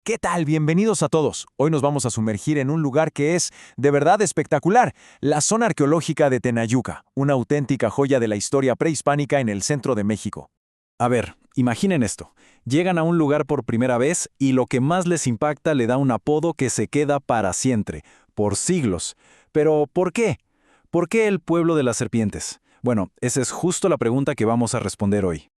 ¿Qué tal? Bienvenidos a todos. Hoy nos vamos a sumergir en un lugar que es de verdad espectacular, la zona arqueológica de Tenayuca, una auténtica joya de la historia prehispánica en el centro de México. A ver, imaginen esto. Llegan a un lugar por primera vez y lo que más les impacta le da un apodo que se queda para siempre, por siglos. Pero, ¿por qué? ¿Por qué el pueblo de las serpientes? Bueno, esa es justo la pregunta que vamos a responder hoy.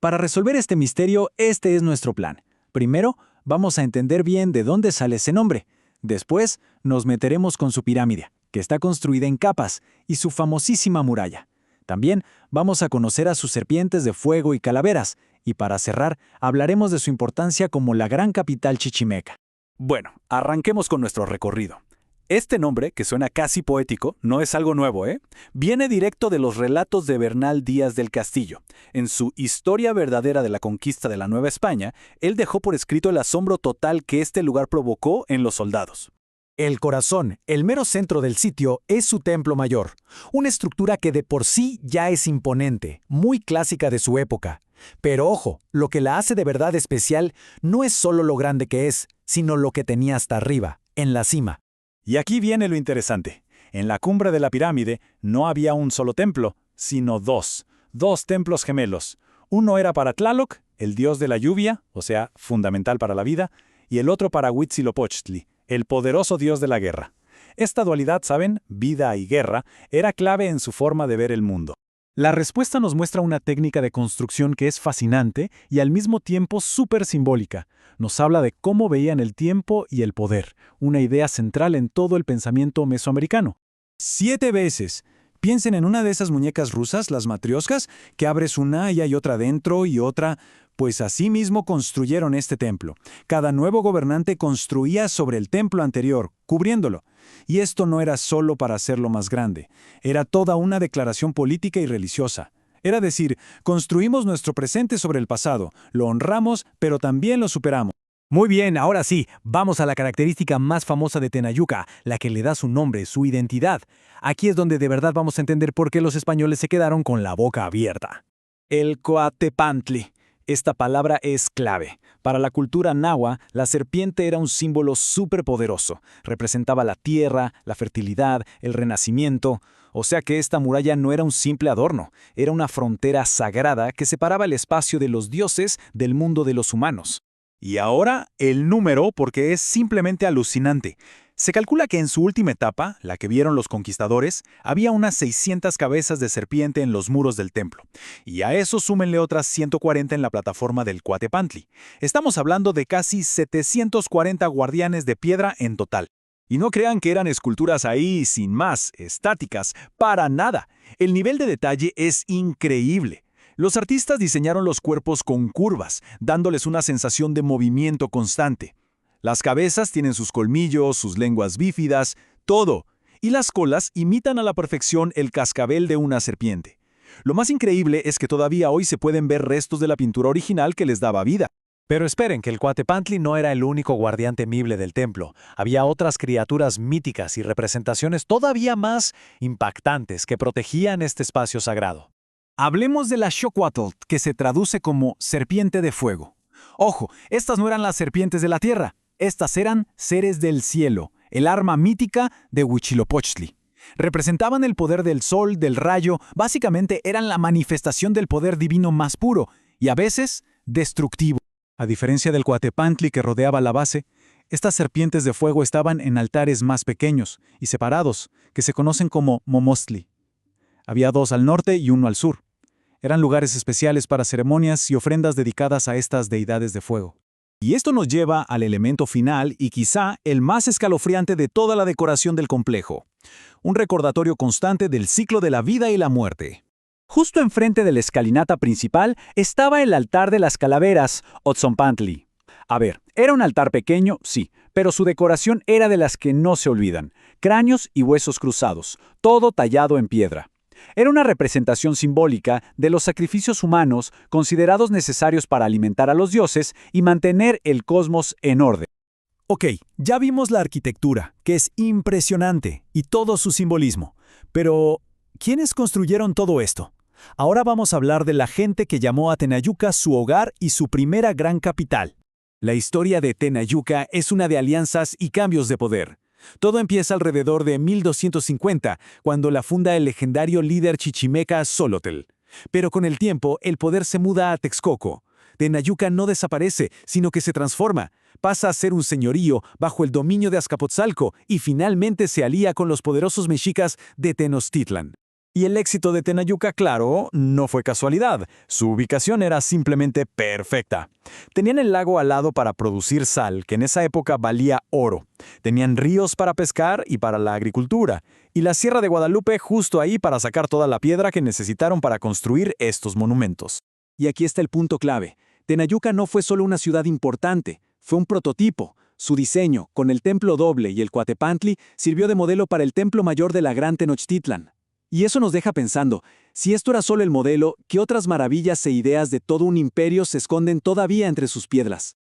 Para resolver este misterio, este es nuestro plan. Primero, vamos a entender bien de dónde sale ese nombre. Después, nos meteremos con su pirámide, que está construida en capas, y su famosísima muralla. También vamos a conocer a sus serpientes de fuego y calaveras, y para cerrar, hablaremos de su importancia como la gran capital chichimeca. Bueno, arranquemos con nuestro recorrido. Este nombre, que suena casi poético, no es algo nuevo, ¿eh? Viene directo de los relatos de Bernal Díaz del Castillo. En su Historia verdadera de la conquista de la Nueva España, él dejó por escrito el asombro total que este lugar provocó en los soldados. El corazón, el mero centro del sitio, es su templo mayor, una estructura que de por sí ya es imponente, muy clásica de su época. Pero ojo, lo que la hace de verdad especial no es solo lo grande que es, sino lo que tenía hasta arriba, en la cima. Y aquí viene lo interesante. En la cumbre de la pirámide no había un solo templo, sino dos templos gemelos. Uno era para Tlaloc, el dios de la lluvia, o sea, fundamental para la vida, y el otro para Huitzilopochtli, el poderoso dios de la guerra. Esta dualidad, ¿saben? Vida y guerra, era clave en su forma de ver el mundo. La respuesta nos muestra una técnica de construcción que es fascinante y al mismo tiempo súper simbólica. Nos habla de cómo veían el tiempo y el poder, una idea central en todo el pensamiento mesoamericano. 7 veces. Piensen en una de esas muñecas rusas, las matrioscas, que abres una y hay otra dentro y otra. Pues así mismo construyeron este templo. Cada nuevo gobernante construía sobre el templo anterior, cubriéndolo. Y esto no era solo para hacerlo más grande, era toda una declaración política y religiosa. Era decir, construimos nuestro presente sobre el pasado, lo honramos, pero también lo superamos. Muy bien, ahora sí, vamos a la característica más famosa de Tenayuca, la que le da su nombre, su identidad. Aquí es donde de verdad vamos a entender por qué los españoles se quedaron con la boca abierta. El Coatepantli. Esta palabra es clave. Para la cultura nahua, la serpiente era un símbolo superpoderoso. Representaba la tierra, la fertilidad, el renacimiento. O sea que esta muralla no era un simple adorno, era una frontera sagrada que separaba el espacio de los dioses del mundo de los humanos. Y ahora el número, porque es simplemente alucinante. Se calcula que en su última etapa, la que vieron los conquistadores, había unas 600 cabezas de serpiente en los muros del templo. Y a eso súmenle otras 140 en la plataforma del Coatepantli. Estamos hablando de casi 740 guardianes de piedra en total. Y no crean que eran esculturas ahí, sin más, estáticas, para nada. El nivel de detalle es increíble. Los artistas diseñaron los cuerpos con curvas, dándoles una sensación de movimiento constante. Las cabezas tienen sus colmillos, sus lenguas bífidas, todo. Y las colas imitan a la perfección el cascabel de una serpiente. Lo más increíble es que todavía hoy se pueden ver restos de la pintura original que les daba vida. Pero esperen, que el Coatepantli no era el único guardián temible del templo. Había otras criaturas míticas y representaciones todavía más impactantes que protegían este espacio sagrado. Hablemos de la Xocuatl, que se traduce como serpiente de fuego. Ojo, estas no eran las serpientes de la tierra. Estas eran seres del cielo, el arma mítica de Huitzilopochtli. Representaban el poder del sol, del rayo, básicamente eran la manifestación del poder divino más puro y a veces destructivo. A diferencia del Coatepantli que rodeaba la base, estas serpientes de fuego estaban en altares más pequeños y separados, que se conocen como momostli. Había 2 al norte y 1 al sur. Eran lugares especiales para ceremonias y ofrendas dedicadas a estas deidades de fuego. Y esto nos lleva al elemento final y quizá el más escalofriante de toda la decoración del complejo. Un recordatorio constante del ciclo de la vida y la muerte. Justo enfrente de la escalinata principal estaba el altar de las calaveras, Otzonpantli. A ver, era un altar pequeño, sí, pero su decoración era de las que no se olvidan. Cráneos y huesos cruzados, todo tallado en piedra. Era una representación simbólica de los sacrificios humanos considerados necesarios para alimentar a los dioses y mantener el cosmos en orden. Ok, ya vimos la arquitectura, que es impresionante, y todo su simbolismo. Pero, ¿quiénes construyeron todo esto? Ahora vamos a hablar de la gente que llamó a Tenayuca su hogar y su primera gran capital. La historia de Tenayuca es una de alianzas y cambios de poder. Todo empieza alrededor de 1250, cuando la funda el legendario líder chichimeca Xolotl. Pero con el tiempo, el poder se muda a Texcoco. Tenayuca no desaparece, sino que se transforma. Pasa a ser un señorío bajo el dominio de Azcapotzalco y finalmente se alía con los poderosos mexicas de Tenochtitlan. Y el éxito de Tenayuca, claro, no fue casualidad. Su ubicación era simplemente perfecta. Tenían el lago al lado para producir sal, que en esa época valía oro. Tenían ríos para pescar y para la agricultura. Y la Sierra de Guadalupe justo ahí para sacar toda la piedra que necesitaron para construir estos monumentos. Y aquí está el punto clave. Tenayuca no fue solo una ciudad importante, fue un prototipo. Su diseño, con el templo doble y el Coatepantli, sirvió de modelo para el templo mayor de la Gran Tenochtitlan. Y eso nos deja pensando, si esto era solo el modelo, ¿qué otras maravillas e ideas de todo un imperio se esconden todavía entre sus piedras?